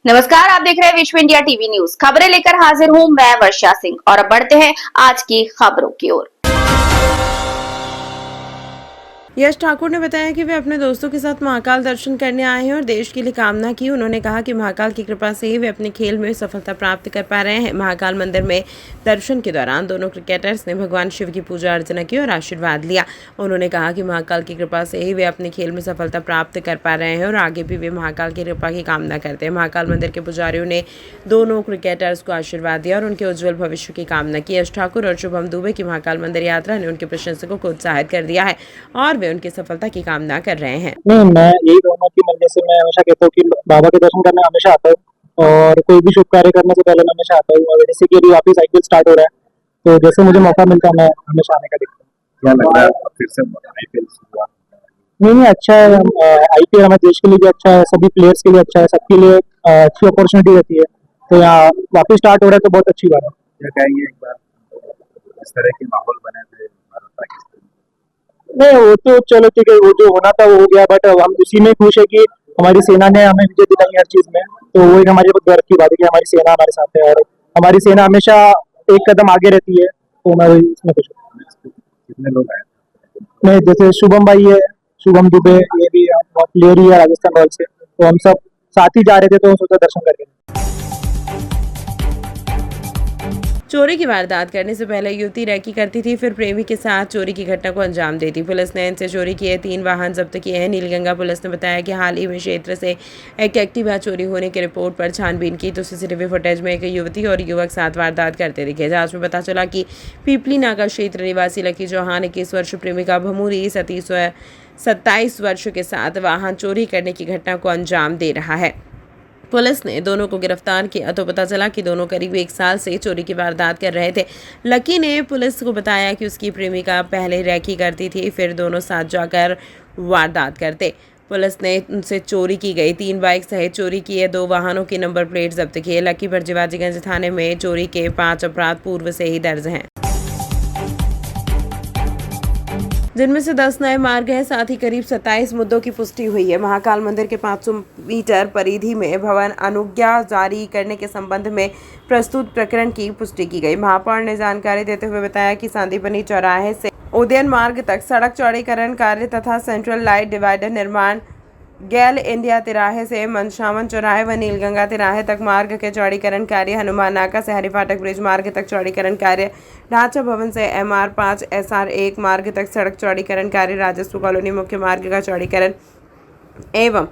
नमस्कार, आप देख रहे हैं विश्व इंडिया टीवी न्यूज। खबरें लेकर हाजिर हूं मैं वर्षा सिंह और अब बढ़ते हैं आज की खबरों की ओर। यश ठाकुर ने बताया कि वे अपने दोस्तों के साथ महाकाल दर्शन करने आए हैं और देश के लिए कामना की। उन्होंने कहा कि महाकाल की कृपा से ही वे अपने खेल में सफलता प्राप्त कर पा रहे हैं। महाकाल मंदिर में दर्शन के दौरान दोनों क्रिकेटर्स ने भगवान शिव की पूजा अर्चना की और आशीर्वाद लिया। उन्होंने कहा कि महाकाल की कृपा से ही वे अपने खेल में सफलता प्राप्त कर पा रहे हैं और आगे भी वे महाकाल की कृपा की कामना करते हैं। महाकाल मंदिर के पुजारियों ने दोनों क्रिकेटर्स को आशीर्वाद दिया और उनके उज्जवल भविष्य की कामना की। यश ठाकुर और शुभम दुबे की महाकाल मंदिर यात्रा ने उनके प्रशंसकों को उत्साहित कर दिया है और वे उनकी सफलता की कामना कर रहे हैं। नहीं, मैं यही कहूँगा कि मैं जैसे मैं हमेशा कहता हूँ कि बाबा के दर्शन करने हमेशा आता हूँ और कोई भी शुभ कार्य करने से पहले मैं हमेशा आता हूँ। और जैसे कि अभी वापस आईपीएल स्टार्ट हो रहा है, तो जैसे मुझे मौका मिलता है मैं हमेशा आने का देखता हूँ। क्या लग रहा है फिर से आईपीएल शुरुआत? नहीं, अच्छा है। आईपीएल हमारे देश के लिए भी अच्छा है, सभी प्लेयर्स के लिए अच्छा है, सबके लिए अच्छी अपॉर्चुनिटी रहती है। तो यहाँ वापस स्टार्ट हो रहा है तो बहुत अच्छी बात है। क्या कहेंगे एक बार इस तरह के माहौल बने थे भारत पाकिस्तान? नहीं, वो तो चलो ठीक है, वो जो होना था वो हो गया, बट हम उसी में खुश है कि हमारी सेना ने हमें विजय दिलाई हर चीज में। तो वो एक हमारे बहुत गर्व की बात है कि हमारी सेना हमारे साथ है और हमारी सेना हमेशा एक कदम आगे रहती है। तो मैं वही इसमें खुश हूँ। कितने लोग आए? मैं जैसे शुभम भाई है, शुभम दुबे, ये भी प्लेयर ही है राजस्थान रॉयल्स से, तो हम सब साथ ही जा रहे थे तो सोचा दर्शन करके। चोरी की वारदात करने से पहले युवती रैकी करती थी, फिर प्रेमी के साथ चोरी की घटना को अंजाम देती। पुलिस ने इनसे चोरी किए 3 वाहन जब्त किए हैं। नीलगंगा पुलिस ने बताया कि हाल ही में क्षेत्र से एक एक्टिवा चोरी होने की रिपोर्ट पर छानबीन की तो सीसीटीवी फुटेज में एक युवती और युवक साथ वारदात करते दिखे। जांच में पता चला कि पीपली नाका क्षेत्र निवासी लकी चौहान 21 वर्ष प्रेमिका भमूरी 27 वर्ष के साथ वाहन चोरी करने की घटना को अंजाम दे रहा है। पुलिस ने दोनों को गिरफ्तार किया तो पता चला कि दोनों करीब 1 साल से चोरी की वारदात कर रहे थे। लकी ने पुलिस को बताया कि उसकी प्रेमिका पहले रैकी करती थी, फिर दोनों साथ जाकर वारदात करते। पुलिस ने उनसे चोरी की गई 3 बाइक सहित चोरी किए 2 वाहनों की नंबर प्लेट जब्त किए। लकी पर जिवाजीगंज थाने में चोरी के 5 अपराध पूर्व से ही दर्ज हैं, जिनमें से 10 नए मार्ग हैं। साथ ही करीब 27 मुद्दों की पुष्टि हुई है। महाकाल मंदिर के 500 मीटर परिधि में भवन अनुज्ञा जारी करने के संबंध में प्रस्तुत प्रकरण की पुष्टि की गई। महापौर ने जानकारी देते हुए बताया कि सांदीपनी चौराहे से उदयन मार्ग तक सड़क चौड़ीकरण कार्य तथा सेंट्रल लाइट डिवाइडर निर्माण, गैल इंडिया तिराहे से मनशावन चौराहे व नीलगंगा तिराहे तक मार्ग के चौड़ीकरण कार्य, हनुमान नाका से हरि फाटक ब्रिज मार्ग तक चौड़ीकरण कार्य, ढांचा भवन से MR5 SR1 मार्ग तक सड़क चौड़ीकरण कार्य, राजस्व कॉलोनी मुख्य मार्ग का चौड़ीकरण एवं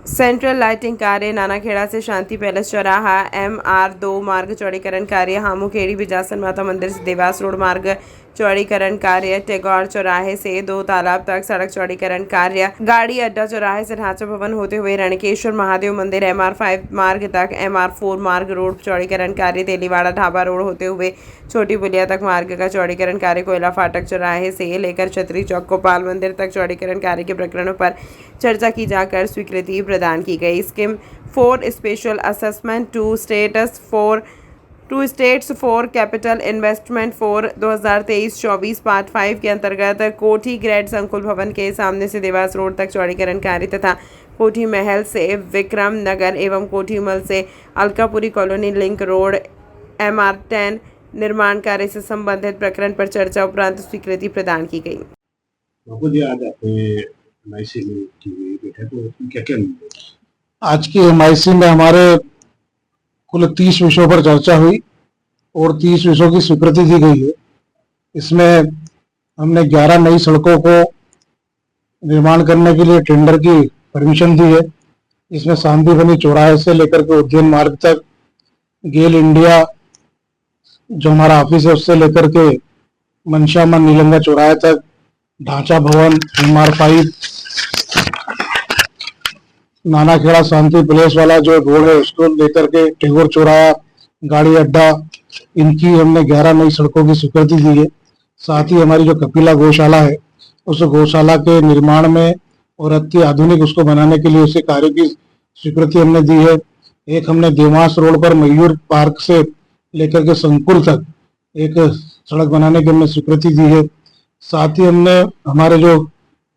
सेंट्रल लाइटिंग कार्य, नानाखेड़ा से शांति पैलेस चौराहा MR2 मार्ग चौड़ीकरण कार्य, हामूखेड़ी बिजासन माता मंदिर से देवास रोड मार्ग चौड़ीकरण कार्य, टेगौर चौराहे से 2 तालाब तक सड़क चौड़ीकरण कार्य, गाड़ी अड्डा चौराहे से ढांचा भवन होते हुए रणकेश्वर महादेव मंदिर MR5 मार्ग तक MR4 मार्ग रोड चौड़ीकरण कार्य, तेलीवाड़ा ढाबा रोड होते हुए छोटी पुलिया तक मार्ग का चौड़ीकरण कार्य, कोयला फाटक चौराहे से लेकर छतरी चौक गोपाल मंदिर तक चौड़ीकरण कार्य के प्रकरणों पर चर्चा की जाकर स्वीकृति प्रदान की गई। Scheme 4 special assessment to states for capital investment for 2023-24 part 5 के अंतर्गत कोठी ग्रेड संकुल भवन के सामने से देवास रोड तक चौड़ीकरण कार्य तथा कोठी महल से विक्रम नगर एवं कोठी मल से Alkapuri colony link road MR10 निर्माण कार्य से संबंधित प्रकरण पर चर्चा उपरांत स्वीकृति प्रदान की गई। आज की MIC में हमारे कुल 30 विषयों पर चर्चा हुई और 30 विषयों की स्वीकृति दी गई है। इसमें हमने 11 नई सड़कों को निर्माण करने के लिए टेंडर की परमिशन दी है। इसमें सांदीपनी चौराहे से लेकर के उज्जैन मार्ग तक, गेल इंडिया जो हमारा ऑफिस है उससे लेकर के मनशामन नीलंगा चौराहे तक, ढांचा भवन MR5, नानाखेड़ा शांति प्लेस वाला जो रोड है उसको लेकर के टेगोर चौराहा, गाड़ी अड्डा, इनकी हमने 11 नई सड़कों की स्वीकृति दी है। साथ ही हमारी जो कपिला गौशाला है उस गौशाला के निर्माण में और अति आधुनिक उसको बनाने के लिए उसे कार्य की स्वीकृति हमने दी है। एक हमने देवास रोड पर मयूर पार्क से लेकर के संकुल तक एक सड़क बनाने की हमने स्वीकृति दी है। साथ ही हमने हमारे जो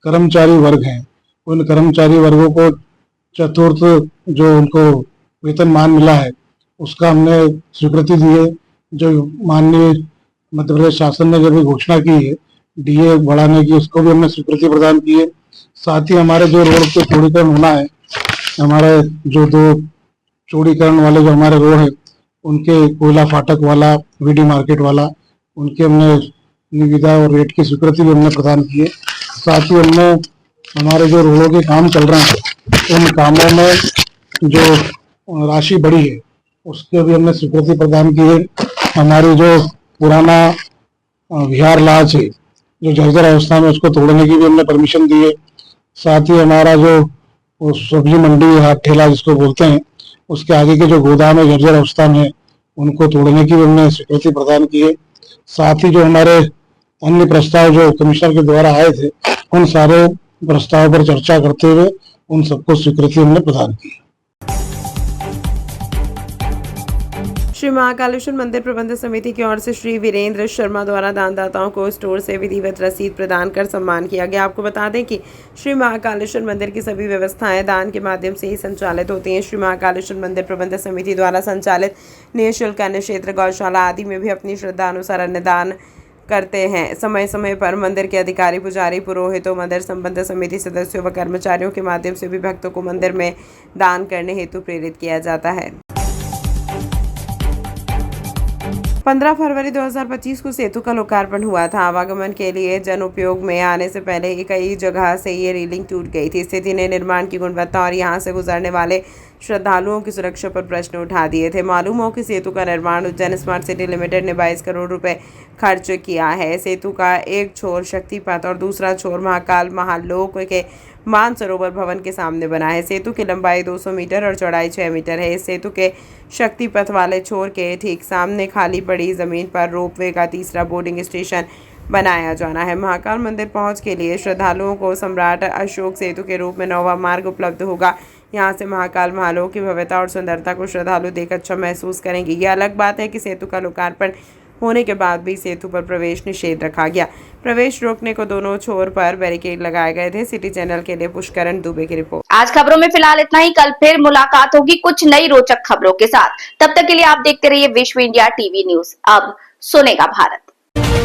कर्मचारी वर्ग हैं उन कर्मचारी वर्गों को चतुर्थ जो उनको वेतनमान मिला है उसका हमने स्वीकृति दी है। जो माननीय मध्य प्रदेश शासन ने जब घोषणा की है डीए बढ़ाने की, उसको भी हमने स्वीकृति प्रदान की है। साथ ही हमारे जो रोड के चौड़ीकरण होना है, हमारे जो 2 चौड़ीकरण वाले जो हमारे रोड है उनके कोयला फाटक वाला, वीडी मार्केट वाला, उनके हमने निविदा और रेट की स्वीकृति भी हमने प्रदान की है। साथ ही हमने हमारे जो रोडों के काम चल रहे हैं उन कामों में जो राशि बढ़ी है उसके भी हमने स्वीकृति प्रदान की है। हमारी जो पुराना विहार लाज है जो जर्जर अवस्था में, उसको तोड़ने की भी हमने परमिशन दी है। साथ ही हमारा जो वो सब्जी मंडी हाट ठेला जिसको बोलते हैं, उसके आगे के जो गोदाम है जर्जर अवस्था में, उनको तोड़ने की भी हमने स्वीकृति प्रदान की है। साथ ही जो हमारे अन्य प्रस्ताव जो कमिश्नर के द्वारा आए थे उन सारे प्रस्ताव पर चर्चा करते हुए उन सबको स्वीकृति हमने प्रदान की। श्री महाकालेश्वर मंदिर प्रबंध समिति की ओर से श्री वीरेंद्र शर्मा द्वारा दानदाताओं को स्टोर से विधिवत रसीद प्रदान कर सम्मान किया गया। आपको बता दें कि श्री महाकालेश्वर मंदिर की सभी व्यवस्थाएं दान के माध्यम से ही संचालित होती हैं। श्री महाकालेश्वर मंदिर प्रबंध समिति द्वारा संचालित निःशुल्क अन्न क्षेत्र, गौशाला आदि में भी अपनी श्रद्धा अनुसार अन्नदान करते हैं। समय समय पर मंदिर के अधिकारी, पुजारी, पुरोहितों, मंदिर संबंध समिति सदस्यों व कर्मचारियों के माध्यम से भी भक्तों को मंदिर में दान करने हेतु प्रेरित किया जाता है। 15 फरवरी 2025 को सेतु का लोकार्पण हुआ था। आवागमन के लिए जन उपयोग में आने से पहले कई जगह से ये रेलिंग टूट गई थी। स्थिति ने निर्माण की गुणवत्ता और यहां से गुजरने वाले श्रद्धालुओं की सुरक्षा पर प्रश्न उठा दिए थे। मालूम हो कि सेतु का निर्माण उज्जैन स्मार्ट सिटी लिमिटेड ने 22 करोड़ रुपए खर्च किया है। सेतु का एक छोर शक्तिपथ और दूसरा छोर महाकाल महालोक के मानसरोवर भवन के सामने बना है। सेतु की लंबाई 200 मीटर और चौड़ाई 6 मीटर है। इस सेतु के शक्तिपथ वाले छोर के ठीक सामने खाली पड़ी जमीन पर रोपवे का तीसरा बोर्डिंग स्टेशन बनाया जाना है। महाकाल मंदिर पहुंच के लिए श्रद्धालुओं को सम्राट अशोक सेतु के रूप में नौवा मार्ग उपलब्ध होगा। यहां से महाकाल महालोक की भव्यता और सुंदरता को श्रद्धालु देख अच्छा महसूस करेंगे। यह अलग बात है कि सेतु का लोकार्पण होने के बाद भी सेतु पर प्रवेश निषेध रखा गया। प्रवेश रोकने को दोनों छोर पर बैरिकेड लगाए गए थे। सिटी चैनल के लिए पुष्करण दुबे की रिपोर्ट। आज खबरों में फिलहाल इतना ही। कल फिर मुलाकात होगी कुछ नई रोचक खबरों के साथ। तब तक के लिए आप देखते रहिए विश्व इंडिया टीवी न्यूज। अब सुनेगा भारत।